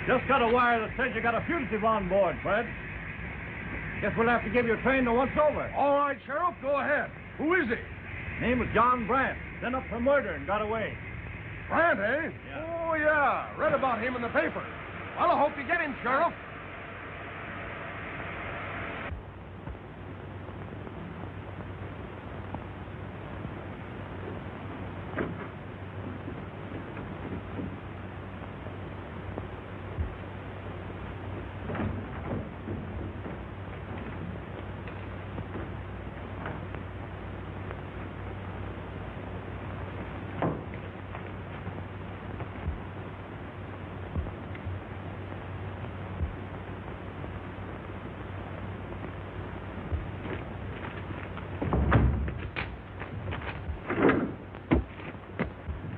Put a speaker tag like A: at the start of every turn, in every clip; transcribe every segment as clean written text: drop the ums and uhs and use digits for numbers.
A: Just got a wire that says you got a fugitive on board, Fred. Guess we'll have to give your train the once-over.
B: All right, Sheriff, go ahead. Who is he?
A: Name was John Brandt. Sent up for murder and got away.
B: Brandt, eh?
A: Yeah.
B: Oh, yeah. Read about him in the paper. Well, I hope you get him, Sheriff.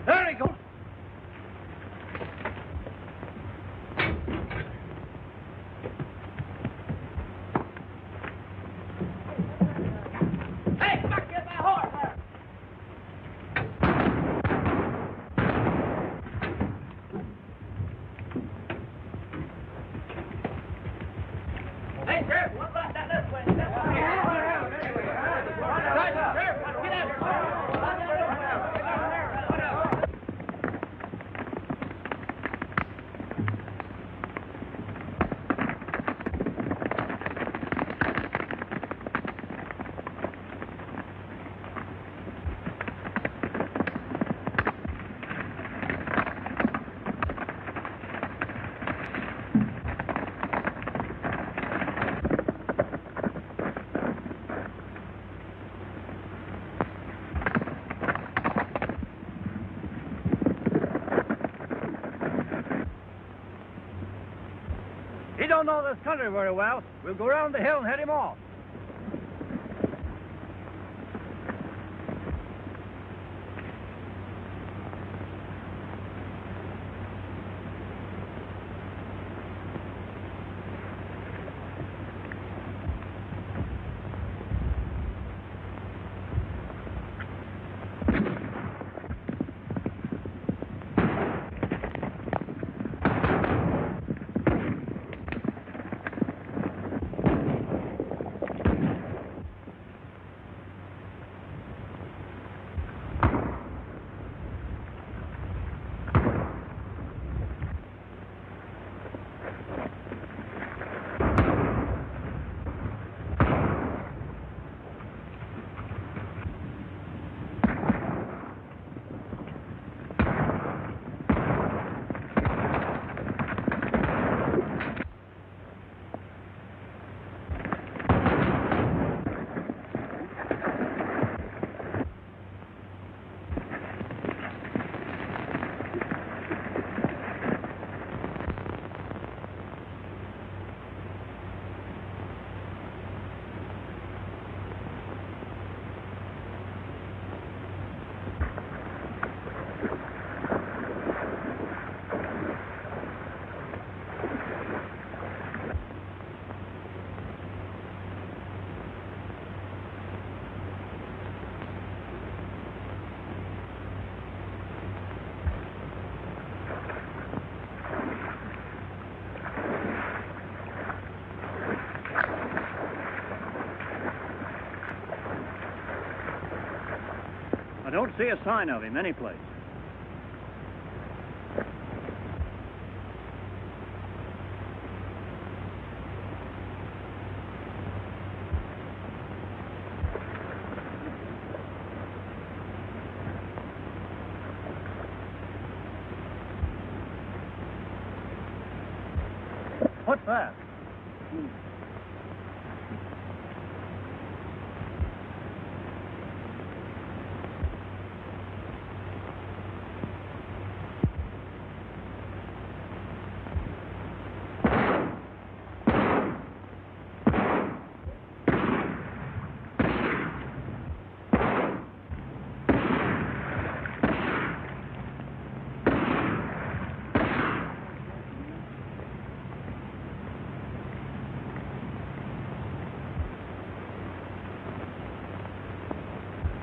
A: There he goes. Hey, come back, get my horse there. Hey, Sheriff, one left down this way. Sheriff, get out here. He don't know this country very well. We'll go around the hill and head him off. I don't see a sign of him anyplace. What's that?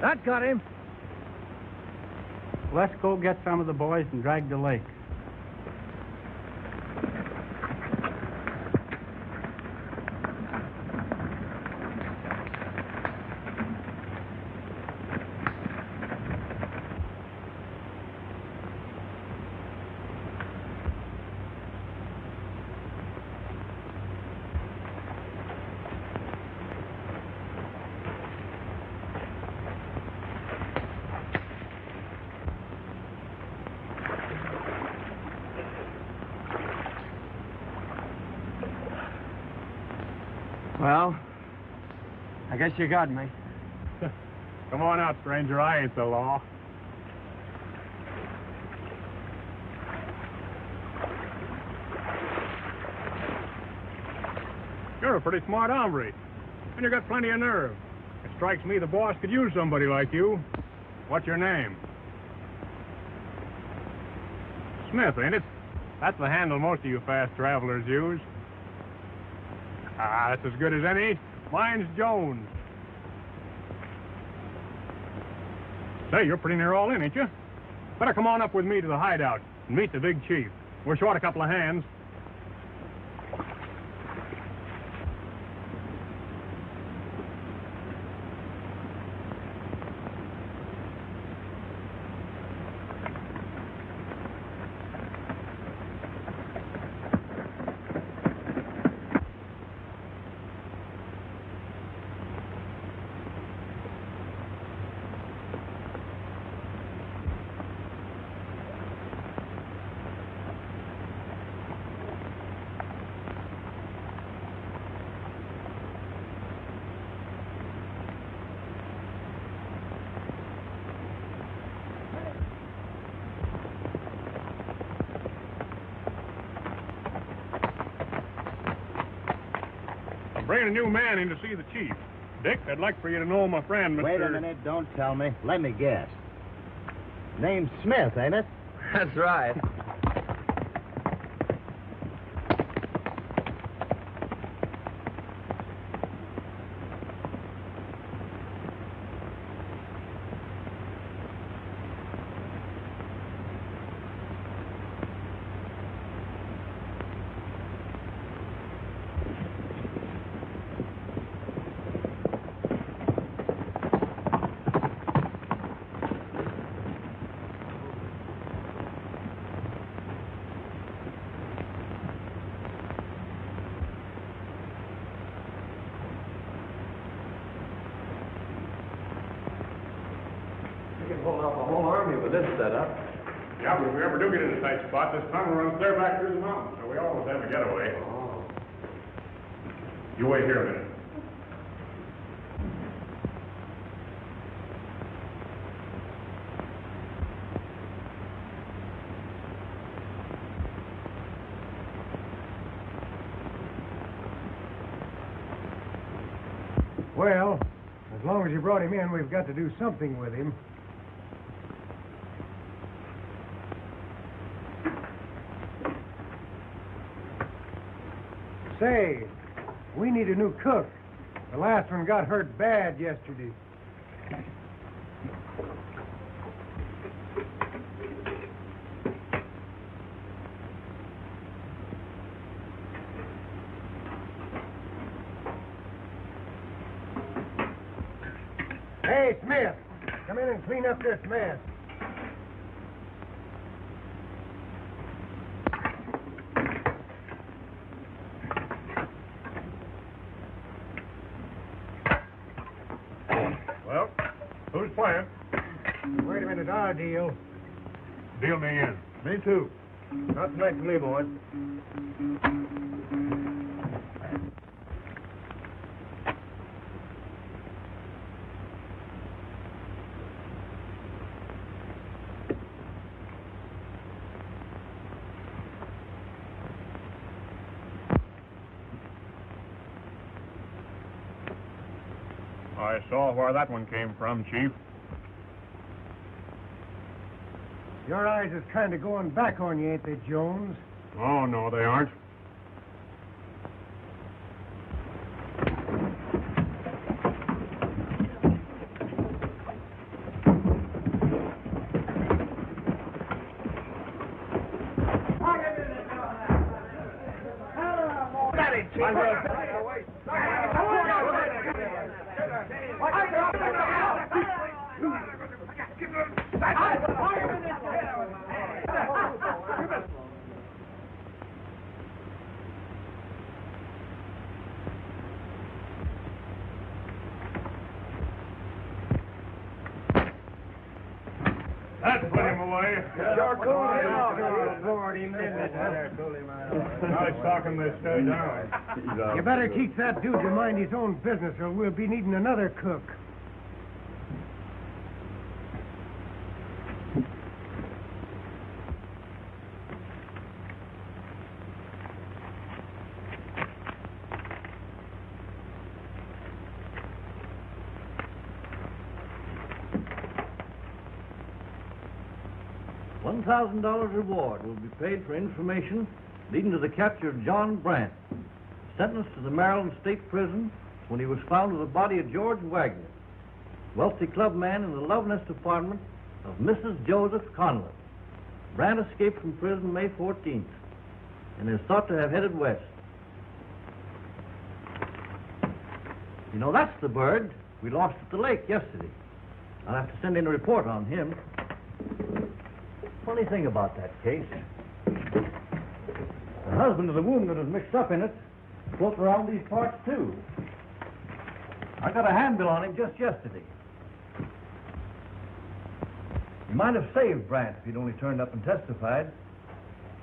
A: That got him.
C: Let's go get some of the boys and drag the lake.
A: Well, I guess you got me.
C: Come on out, stranger. I ain't the law. You're a pretty smart hombre, and you got plenty of nerve. It strikes me the boss could use somebody like you. What's your name? Smith, ain't it? That's the handle most of you fast travelers use. Ah, that's as good as any. Mine's Jones. Say, you're pretty near all in, ain't you? Better come on up with me to the hideout and meet the big chief. We're short a couple of hands. I'm bringing a new man in to see the chief. Dick, I'd like for you to know my friend, Mr.
D: Wait a minute, don't tell me. Let me guess. Name's Smith, ain't it?
A: That's right. You can hold off a whole army with this setup.
C: Yeah, but if we ever do get in a tight spot, this tunnel runs clear back through the mountains, so we always have a getaway.
A: Oh.
C: You wait here a minute.
E: Well, as long as you brought him in, we've got to do something with him. Say, we need a new cook. The last one got hurt bad yesterday. Hey, Smith, come in and clean up this mess.
C: Well, who's playing?
E: Wait a minute, our deal.
C: Deal me in.
E: Me too. Not tonight for me, boys.
C: I saw where that one came from, Chief.
E: Your eyes is kind of going back on you, ain't they, Jones?
C: Oh, no, they aren't. That put him away.
E: Sure cooled him off. Lord, he did it. Cool him out.
C: Now he's talking this down.
E: You better teach that dude to mind his own business, or we'll be needing another cook.
A: $1,000 reward will be paid for information leading to the capture of John Brandt, sentenced to the Maryland State Prison when he was found with the body of George Wagner, wealthy clubman in the love nest apartment of Mrs. Joseph Conlon. Brandt escaped from prison May 14th and is thought to have headed west. You know, that's the bird we lost at the lake yesterday. I'll have to send in a report on him. Funny thing about that case, the husband of the woman that was mixed up in it floats around these parts, too. I got a handbill on him just yesterday. He might have saved Brandt if he'd only turned up and testified.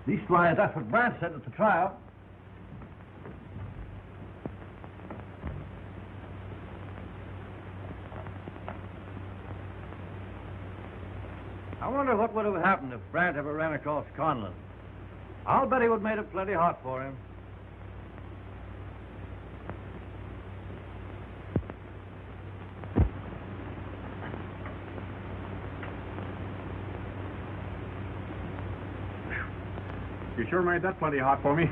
A: Leastwise, that's what Brandt said at the trial. I wonder what would have happened if Brandt ever ran across Conlon. I'll bet he would have made it plenty hot for him.
C: You sure made that plenty hot for me.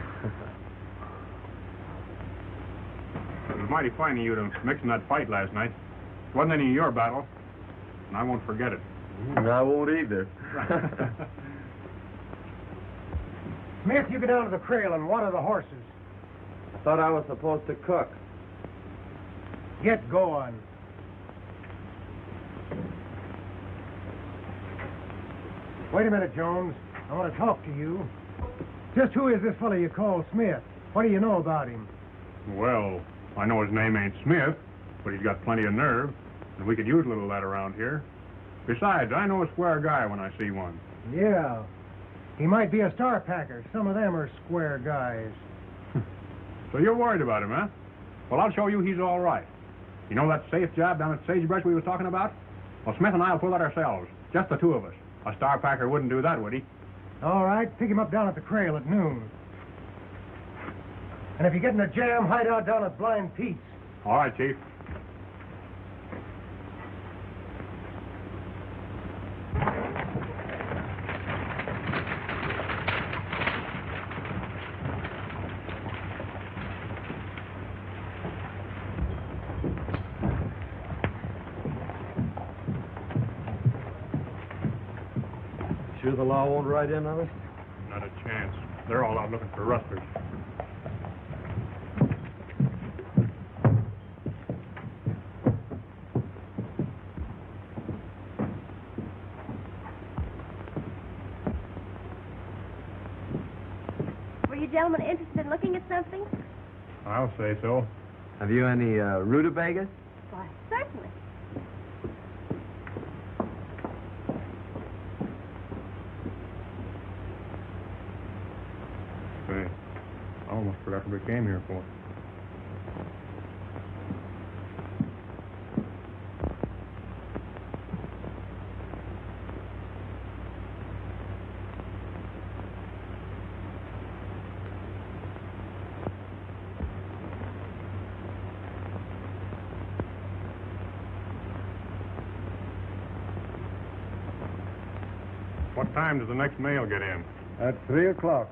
C: It was mighty fine of you to mix in that fight last night. It wasn't any of your battle, and I won't forget it.
B: I won't either.
E: Smith, you get down to the trail and water the horses.
B: I thought I was supposed to cook.
E: Get going. Wait a minute, Jones. I want to talk to you. Just who is this fellow you call Smith? What do you know about him?
C: Well, I know his name ain't Smith, but he's got plenty of nerve, and we could use a little of that around here. Besides, I know a square guy when I see one.
E: Yeah. He might be a star packer. Some of them are square guys.
C: So you're worried about him, huh? Well, I'll show you he's all right. You know that safe job down at Sagebrush we was talking about? Well, Smith and I'll pull that ourselves. Just the two of us. A star packer wouldn't do that, would he?
E: All right, pick him up down at the trail at noon. And if you get in a jam, hide out down at Blind Pete's.
C: All right, Chief.
B: Sure the law won't write in on us?
C: Not a chance. They're all out looking for rustlers.
F: Were you gentlemen interested in looking at something?
C: I'll say so.
B: Have you any rutabagas?
F: Why, certainly.
C: Say, I almost forgot what we came here for. What time does the next mail get in?
E: At 3 o'clock.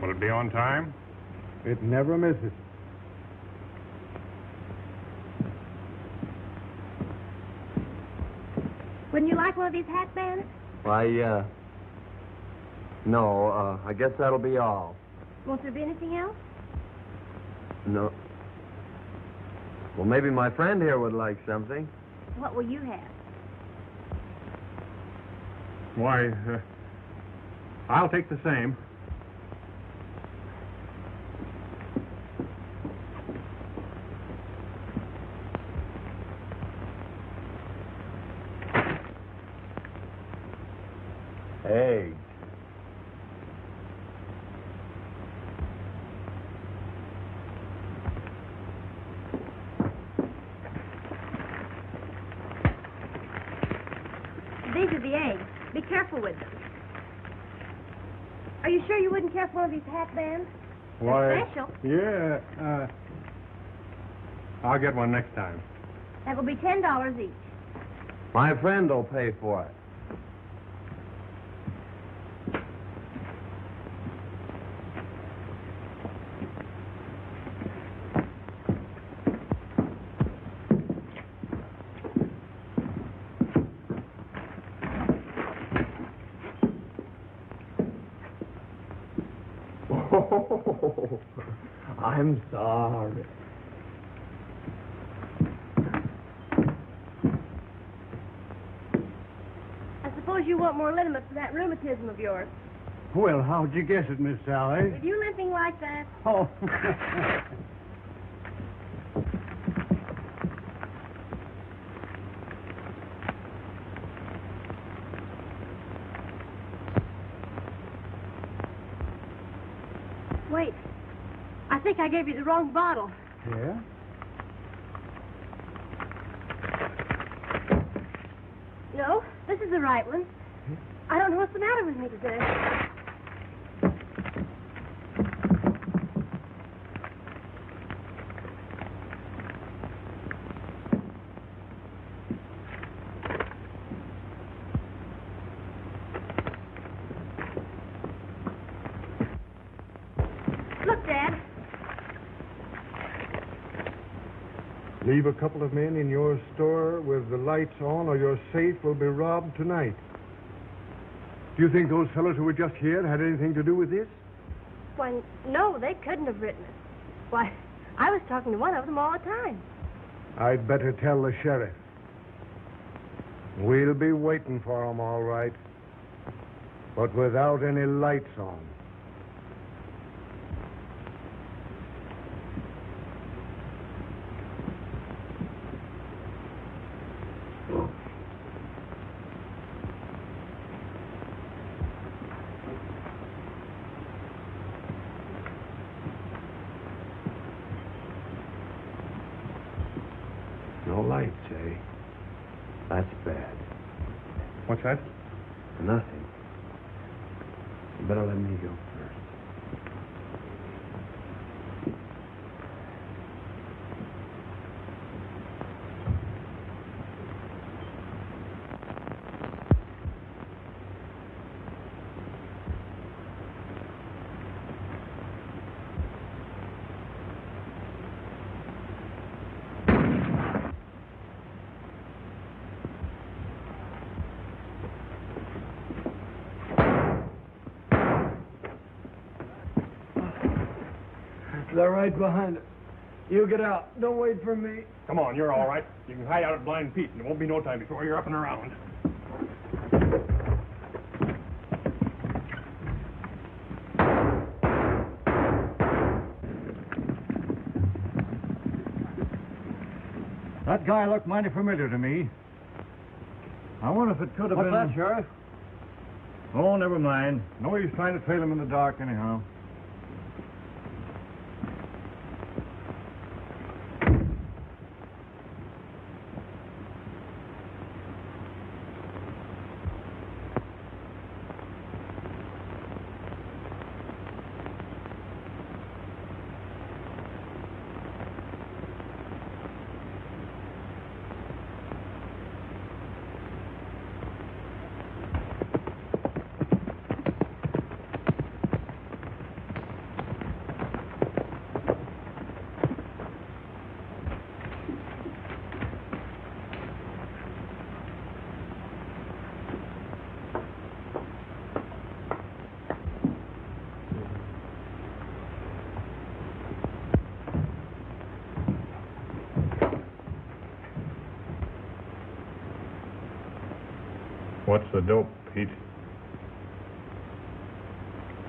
C: Will it be on time?
E: It never misses.
F: Wouldn't you like one of these hat bands?
B: Why, no, I guess that'll be all.
F: Won't there be anything else?
B: No. Well, maybe my friend here would like something.
F: What will you have?
C: Why, I'll take the same.
B: Eggs.
F: These are the eggs. Be careful with them. Are you sure you wouldn't care for one of these hat bands? They're special.
C: Yeah. I'll get one next time.
F: That will be $10 each.
B: My friend will pay for it. I'm sorry.
F: I suppose you want more liniment for that rheumatism of yours.
E: Well, how'd you guess it, Miss Sally?
F: With you limping like that,
E: Oh.
F: wait. I think I gave you the wrong bottle.
E: Yeah?
F: No, this is the right one. I don't know what's the matter with me today. Look, Dad.
E: Leave a couple of men in your store with the lights on, or your safe will be robbed tonight. Do you think those fellows who were just here had anything to do with this?
F: Why, no, they couldn't have written it. Why, I was talking to one of them all the time.
E: I'd better tell the sheriff. We'll be waiting for 'em, all right. But without any lights on.
B: No lights, eh? That's bad.
C: What's that?
B: Nothing. You better let me go first.
E: They're right behind us. You get out. Don't wait for me.
C: Come on, you're all right. You can hide out at Blind Pete, and it won't be no time before you're up and around.
A: That guy looked mighty familiar to me. I wonder if it could have
E: What's
A: been...
E: that, Sheriff?
A: Oh, never mind. No use trying to trail him in the dark anyhow.
C: What's the dope, Pete?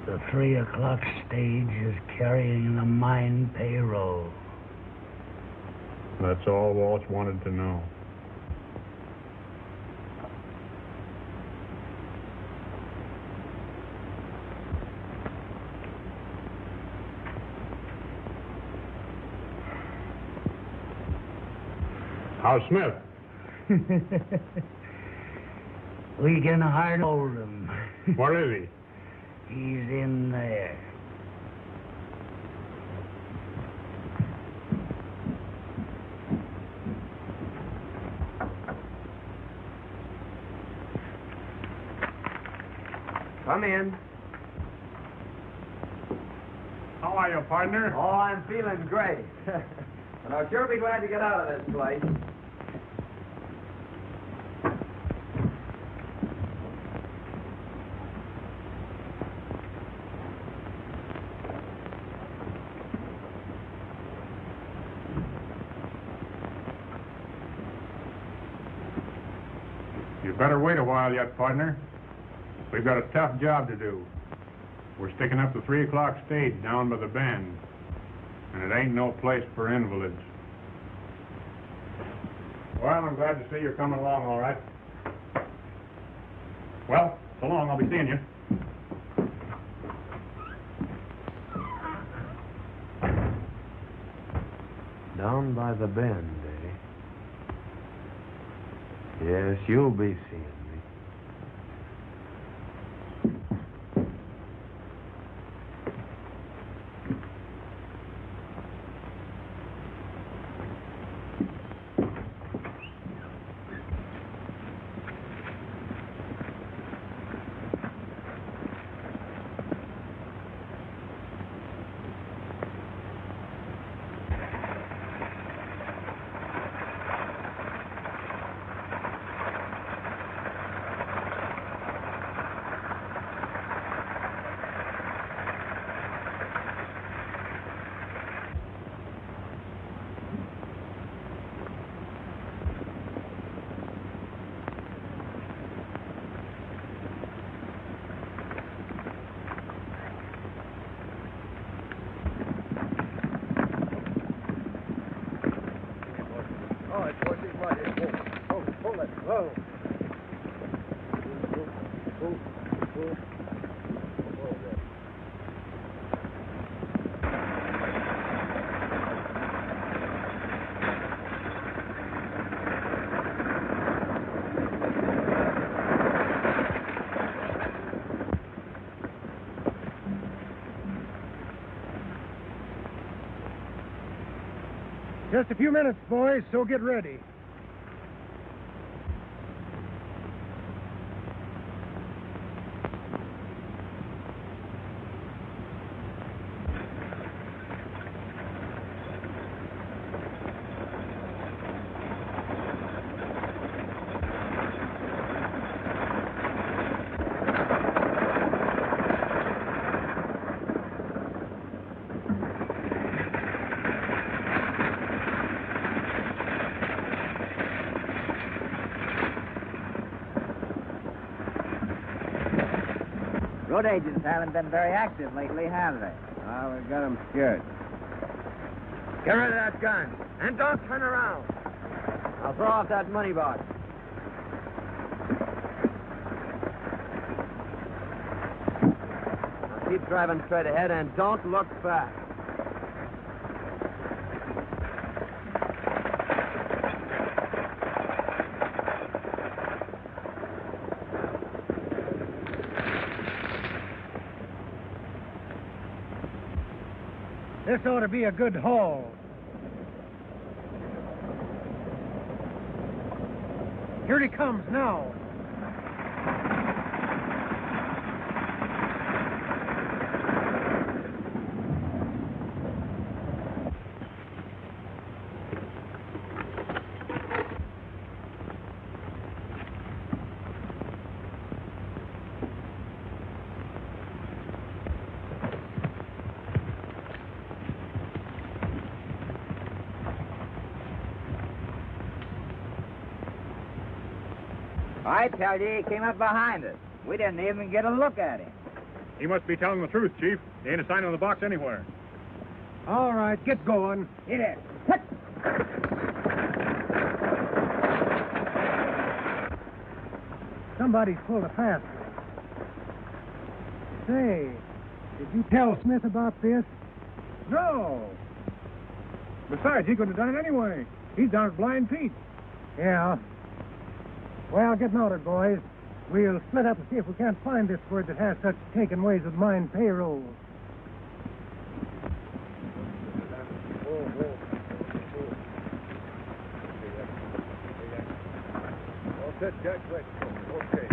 G: The 3 o'clock stage is carrying the mine payroll.
C: That's all Walsh wanted to know. How's Smith?
G: We can hardly hold him.
C: Where is
G: He's in there.
B: Come in.
C: How are you, partner?
B: Oh, I'm feeling great. And I'll sure be glad to get out of this place.
C: You better wait a while yet, partner. We've got a tough job to do. We're sticking up the 3 o'clock stage down by the bend, and it ain't no place for invalids. Well, I'm glad to see you're coming along all right. Well, so long. I'll be seeing you.
B: Down by the bend, eh? Yes, you'll be seeing me.
E: Just a few minutes, boys, so get ready.
D: Road agents haven't been very active lately, have they?
B: Oh, we've got them scared. Get rid of that gun, and don't turn around. I'll throw off that money box. Now keep driving straight ahead and don't look back.
E: This ought to be a good haul. Here he comes now.
D: I tell you, he came up behind us. We didn't even get a look at him.
C: He must be telling the truth, Chief. There ain't a sign on the box anywhere.
E: All right, get going.
D: Get it.
E: Somebody's pulled a fast. Say, did you tell Smith about this?
C: No. Besides, he couldn't have done it anyway. He's down at Blind Pete.
H: Yeah. Well, get noted, boys. We'll split up and see if we can't find this word that has such taken ways with mine payroll.
E: All set, Jack. Right. Okay.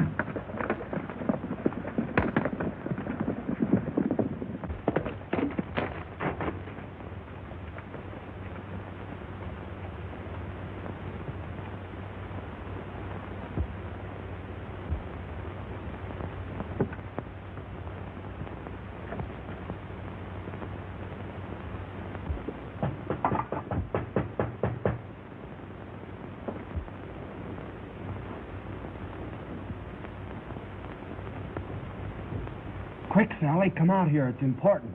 B: Quick, Sally, come out here. It's important.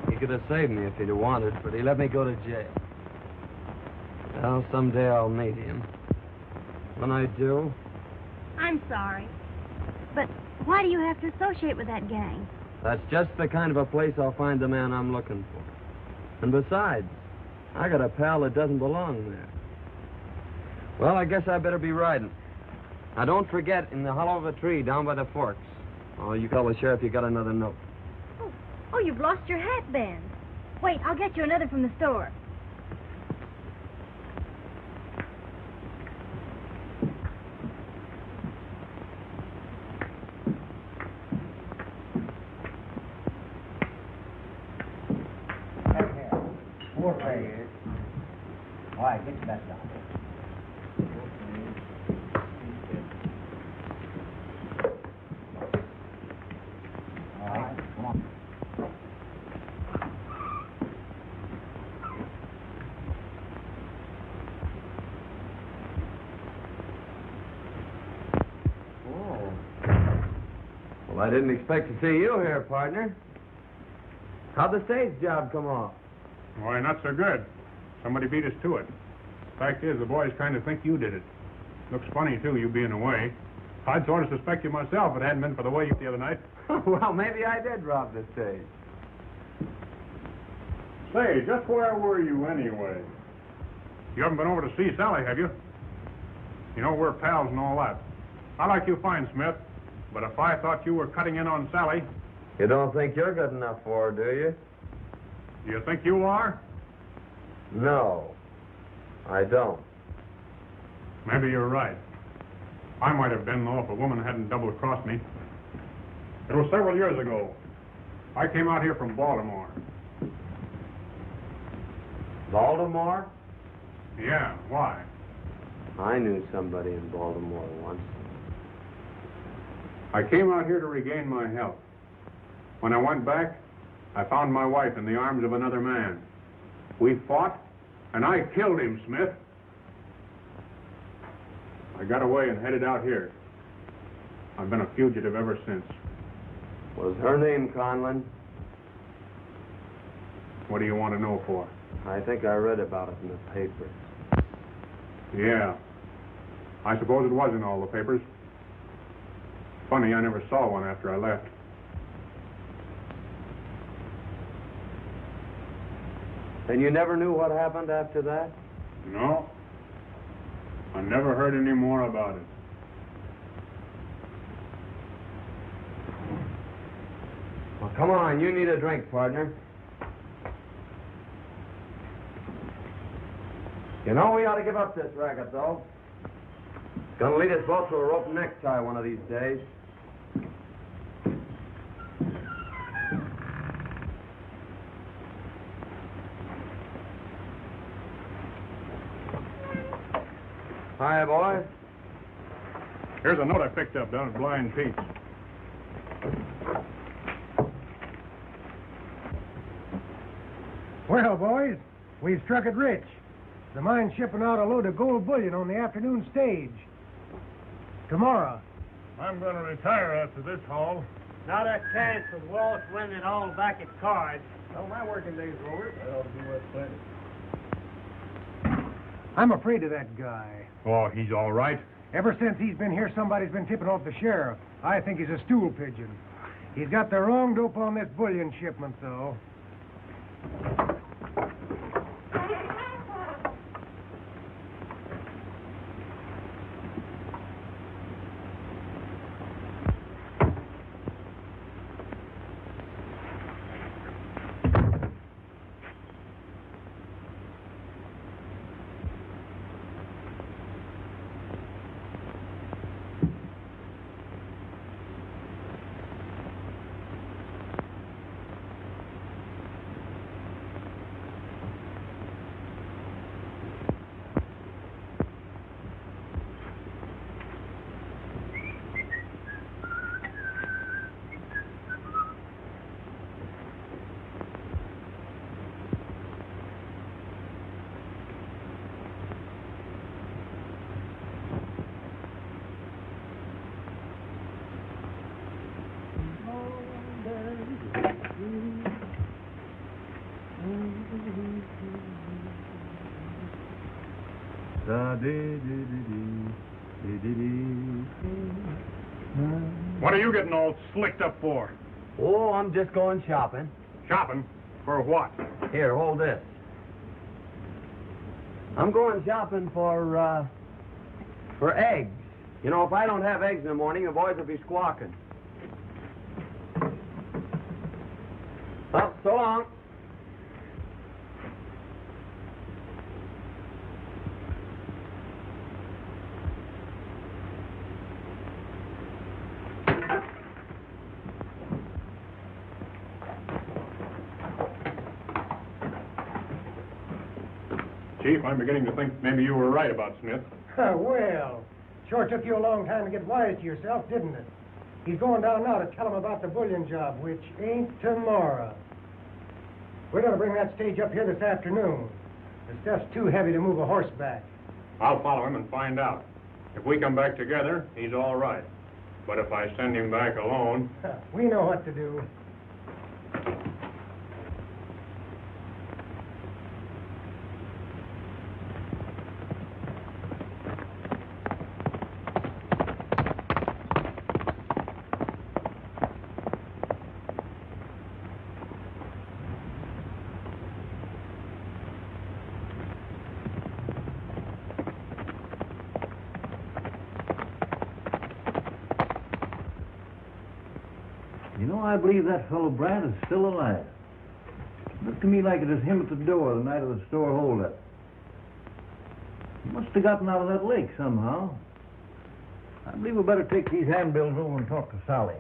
B: He could have saved me if he'd have wanted, but he let me go to jail. Well, someday I'll meet him. When I do,
F: I'm sorry. But why do you have to associate with that gang?
B: that's just the kind of a place I'll find the man I'm looking for. And besides, I got a pal that doesn't belong there. Well, I guess I better be riding. Now, don't forget, in the hollow of a tree down by the forks. Oh, you call the sheriff, you got another note.
F: Oh, you've lost your hat band. Wait, I'll get you another from the store.
D: Four players. All right, get your best down. All right, come on.
B: Oh. Well, I didn't expect to see you here, partner. How'd the stage job come off?
C: Why, not so good. Somebody beat us to it. Fact is, the boys kind of think you did it. Looks funny, too, you being away. I'd sort of suspect you myself if it hadn't been for the wave the other night.
B: Well, maybe I did rob the stage.
C: Say, just where were you anyway? You haven't been over to see Sally, have you? You know, we're pals and all that. I like you fine, Smith, but if I thought you were cutting in on Sally...
B: You don't think you're good enough for her, do you?
C: Do you think you are?
B: No, I don't.
C: Maybe you're right. I might have been, though, if a woman hadn't double-crossed me. It was several years ago. I came out here from Baltimore.
B: Baltimore?
C: Yeah, why?
B: I knew somebody in Baltimore once.
C: I came out here to regain my health. When I went back, I found my wife in the arms of another man. We fought, and I killed him, Smith. I got away and headed out here. I've been a fugitive ever since.
B: Was her name Conlon?
C: What do you want to know for?
B: I think I read about it in the paper.
C: Yeah. I suppose it was in all the papers. Funny, I never saw one after I left.
B: And you never knew what happened after that?
C: No. I never heard any more about it.
B: Well, come on, you need a drink, partner. You know, we ought to give up this racket, though. It's gonna lead us both to a rope necktie one of these days. Hi, boys.
C: Here's a note I picked up down at Blind Pete's.
H: Well, boys, We've struck it rich. The mine's shipping out a load of gold bullion on the afternoon stage. Tomorrow.
E: I'm going to retire after this haul.
D: Not a chance of Walsh winning it all back at cards.
E: Well, my working day's over. That ought to be worth plenty.
H: I'm afraid of that guy.
C: Oh, he's all right.
H: Ever since he's been here, somebody's been tipping off the sheriff. I think he's a stool pigeon. He's got the wrong dope on this bullion shipment, though.
C: What are you getting all slicked up for?
B: Oh, I'm just going shopping.
C: Shopping? For what?
B: Here, hold this. I'm going shopping for eggs. You know, if I don't have eggs in the morning, the boys will be squawking. Well, so long.
C: Chief, I'm beginning to think maybe you were right about Smith.
H: Well, sure took you a long time to get wise to yourself, didn't it? He's going down now to tell him about the bullion job, which ain't tomorrow. We're going to bring that stage up here this afternoon. The stuff's too heavy to move a horse back.
C: I'll follow him and find out. If we come back together, he's all right. But if I send him back alone...
H: We know what to do.
A: You know, I believe that fellow Brandt is still alive. Looked to me like it was him at the door the night of the store holdup. He must have gotten out of that lake somehow. I believe we better take these handbills over and talk to Sally.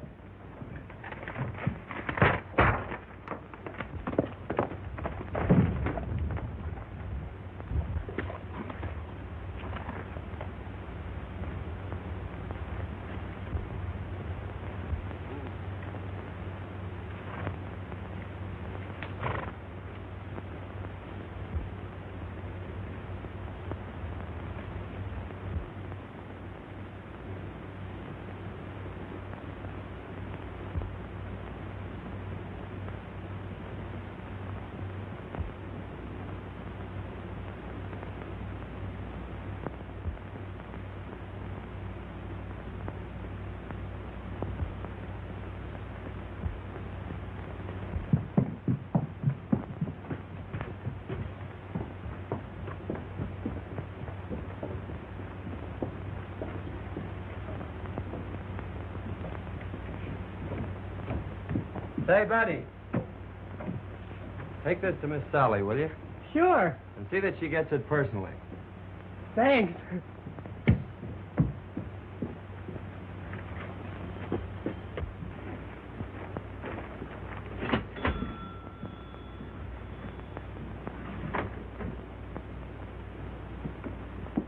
B: Say, Betty, take this to Miss Sally, will you?
H: Sure.
B: And see that she gets it personally.
H: Thanks.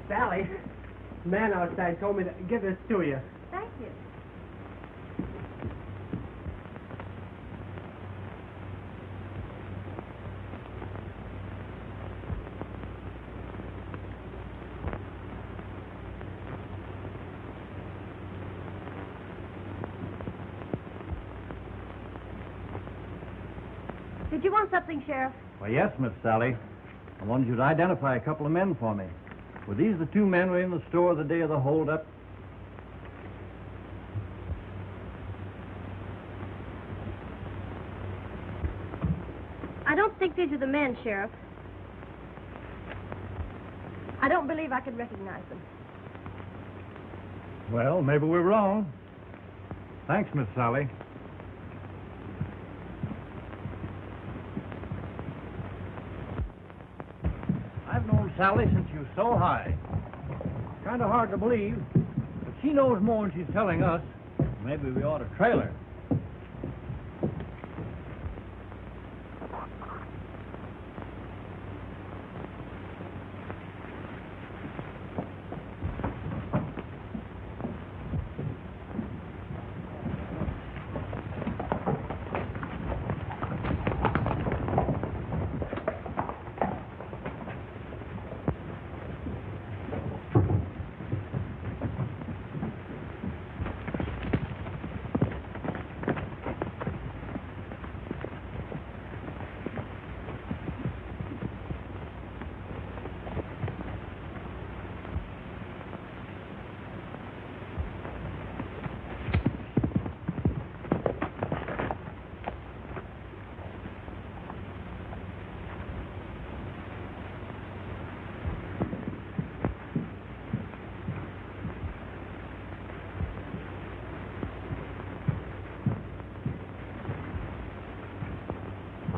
I: Sally, the man outside told me to give this to you.
F: Thank you. Did you want something, Sheriff?
A: Well, yes, Miss Sally. I wanted you to identify a couple of men for me. Were these the two men who were in the store the day of the holdup?
F: I don't think these are the men, Sheriff. I don't believe I could recognize them.
A: Well, maybe we're wrong. Thanks, Miss Sally. I've known Sally since she was so high. Kind of hard to believe, but she knows more than she's telling us. Maybe we ought to trail her.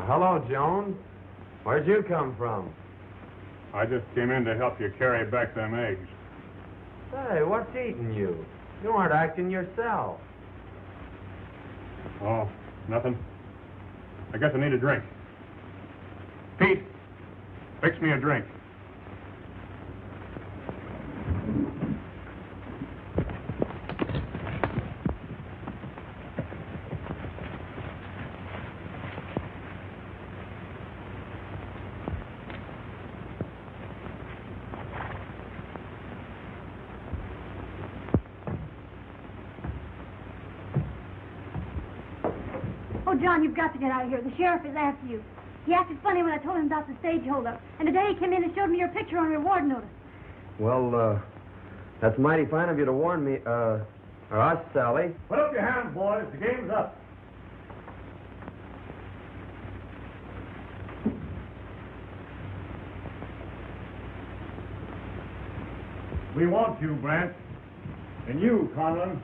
B: Hello, Joan. Where'd you come from?
C: I just came in to help you carry back them eggs.
B: Hey, what's eating you? You aren't acting yourself.
C: Oh, nothing. I guess I need a drink. Pete, fix me a drink.
F: Oh, John, you've got to get out of here. The sheriff is after you. He acted funny when I told him about the stage holdup. And today he came in and showed me your picture on a reward notice.
B: Well, that's mighty fine of you to warn me, or us, Sally.
A: Put up your hands, boys. The game's up. We want you, Brant. And you, Conlon.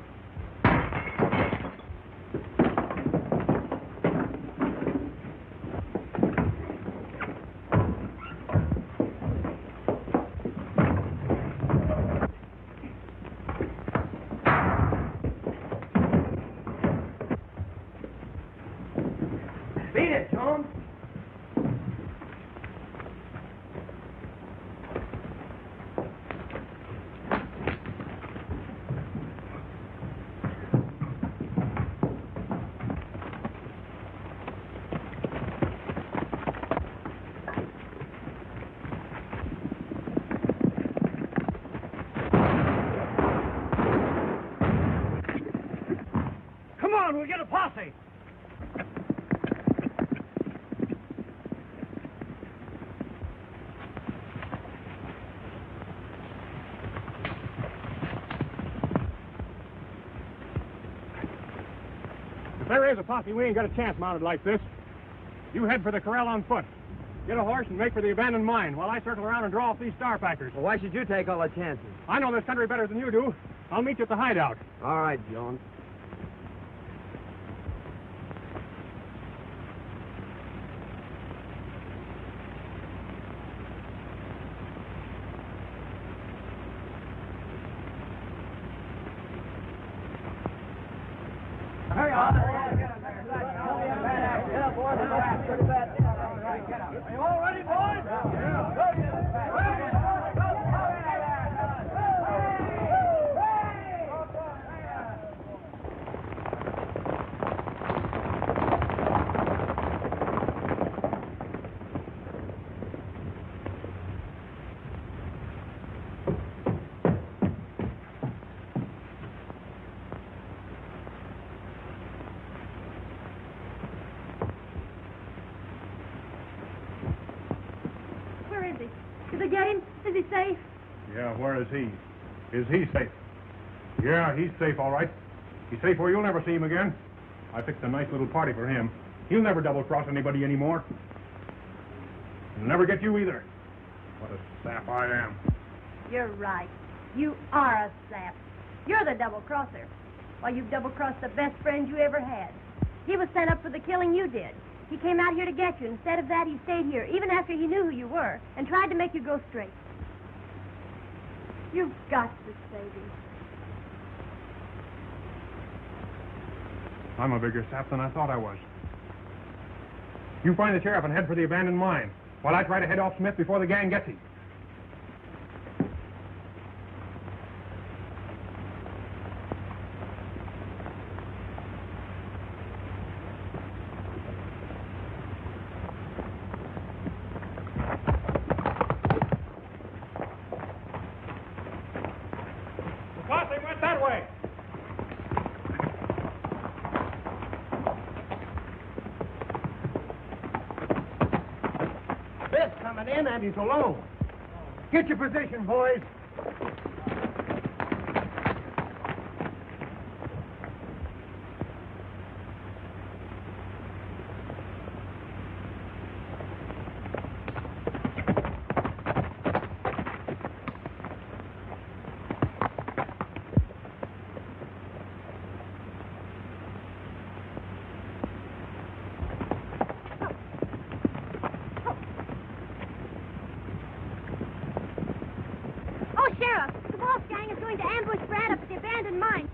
B: Beat it, Joan.
A: Come on, we'll get a posse.
C: If there is a posse, we ain't got a chance mounted like this. You head for the corral on foot. Get a horse and make for the abandoned mine while I circle around and draw off these star packers.
B: Well, why should you take all the chances?
C: I know this country better than you do. I'll meet you at the hideout.
B: All right, Joan.
A: Hurry on. Are you all ready, boys?
C: Yeah, where is he? Is he safe? Yeah, he's safe, all right. He's safe where you'll never see him again. I fixed a nice little party for him. He'll never double-cross anybody anymore. He'll never get you either. What a sap I am.
F: You're right. You are a sap. You're the double-crosser. Why, you've double-crossed the best friend you ever had. He was sent up for the killing you did. He came out here to get you. Instead of that, he stayed here, even after he knew who you were, and tried to make you go straight. You've got to save him.
C: I'm a bigger sap than I thought I was. You find the sheriff and head for the abandoned mine, while I try to head off Smith before the gang gets him. They went that way.
H: Smith's coming in and he's alone. Get your position, boys.
F: Oh, Sheriff, the boss gang is going to ambush Brad up at the abandoned mine.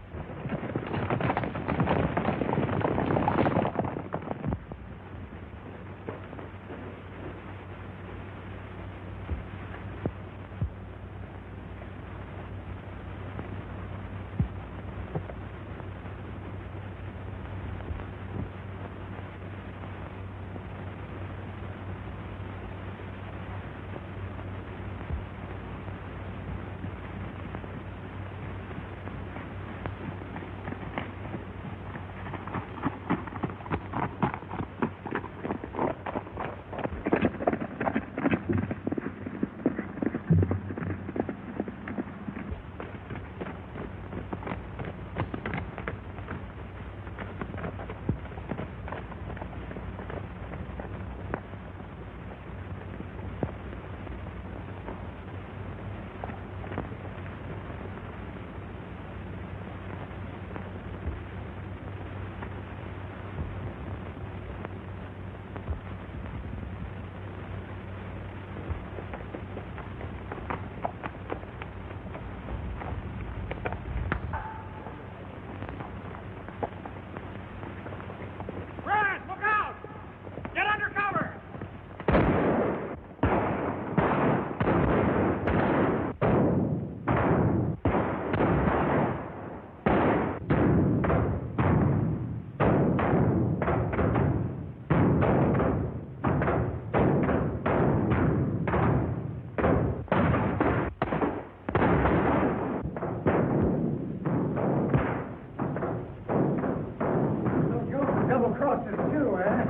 H: Double-crossed us too, eh?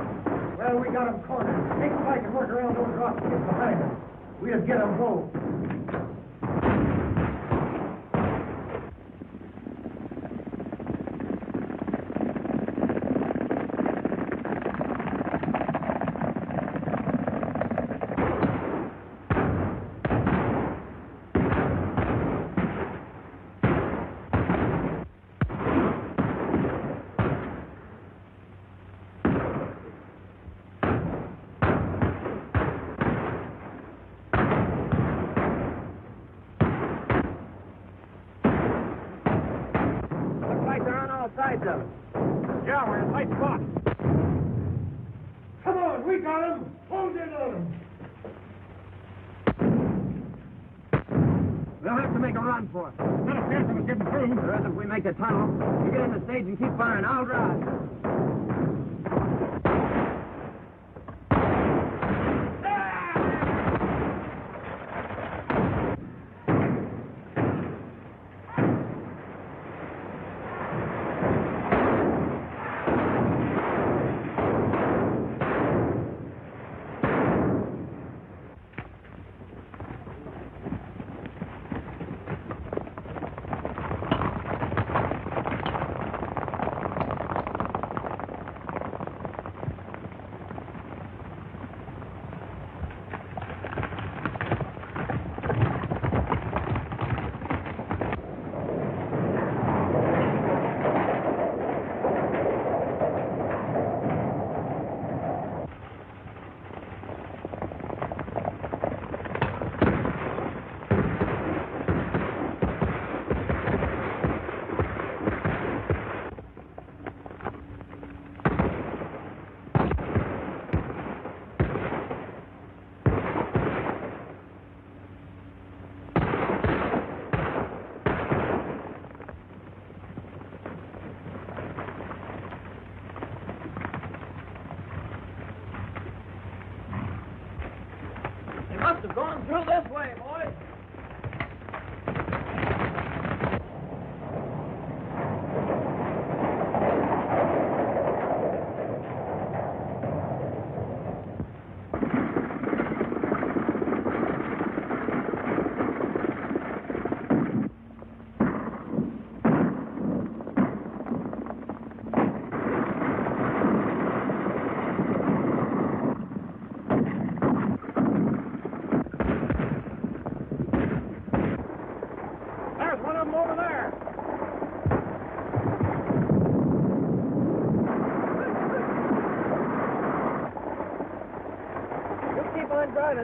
H: Well, we got them cornered. Take the bike and work around those rocks and get behind them. We'll get them both.
B: Sides of it.
C: Yeah, we're in tight spot.
H: Come on, we got them. Hold in on them.
B: We'll have to make a run for it.
C: Not a chance of us getting through.
B: There is if we make the tunnel. You get in the stage and keep firing. I'll drive.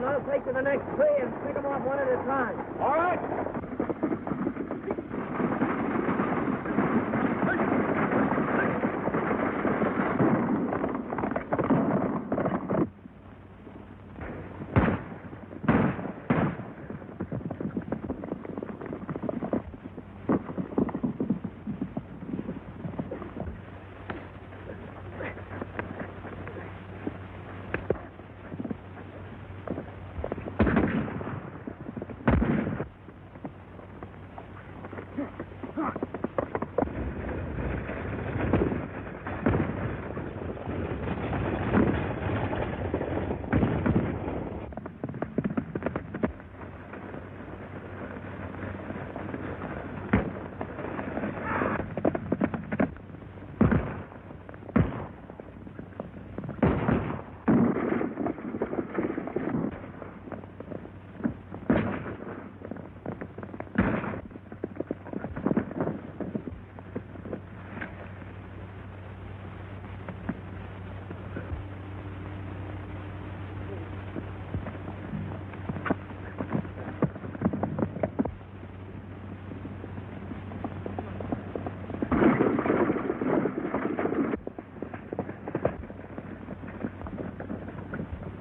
I: and I'll take to the next tree and pick them off one at a time.
A: All right.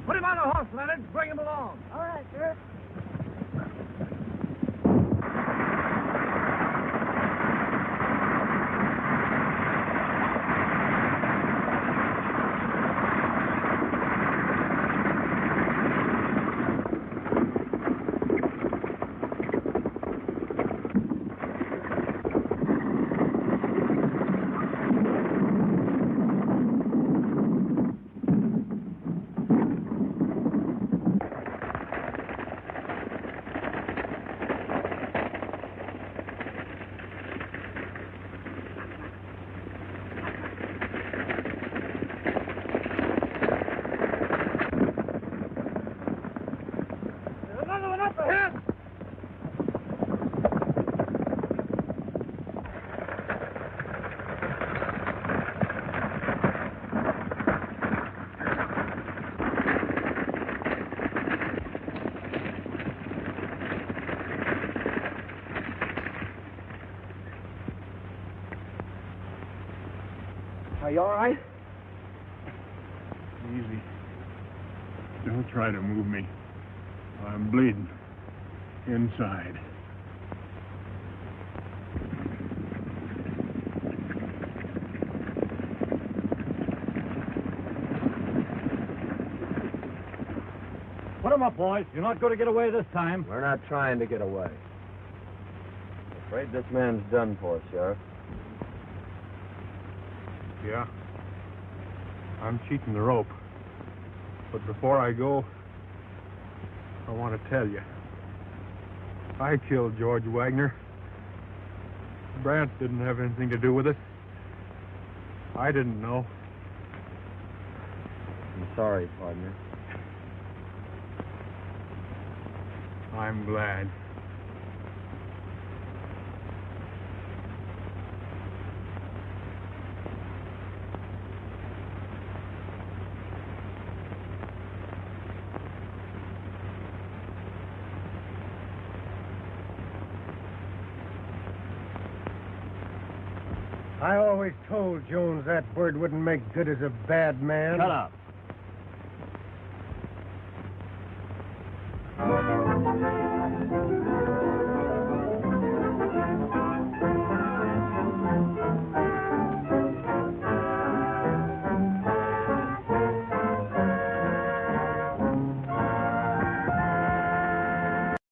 A: Put him on a horse, Leonard. Bring him along.
F: All right, sir.
A: Another one up ahead.
I: Are you all right?
C: Easy. Don't try to move me. I'm bleeding. Inside.
A: Put him up, boys. You're not going to get away this time.
B: We're not trying to get away. I'm afraid this man's done for, Sheriff.
C: Yeah. I'm cheating the rope. But before I go, I want to tell you. I killed George Wagner. Brant didn't have anything to do with it. I didn't know.
B: I'm sorry, partner.
C: I'm glad.
H: I always told Jones that bird wouldn't make good as a bad man.
A: Shut up.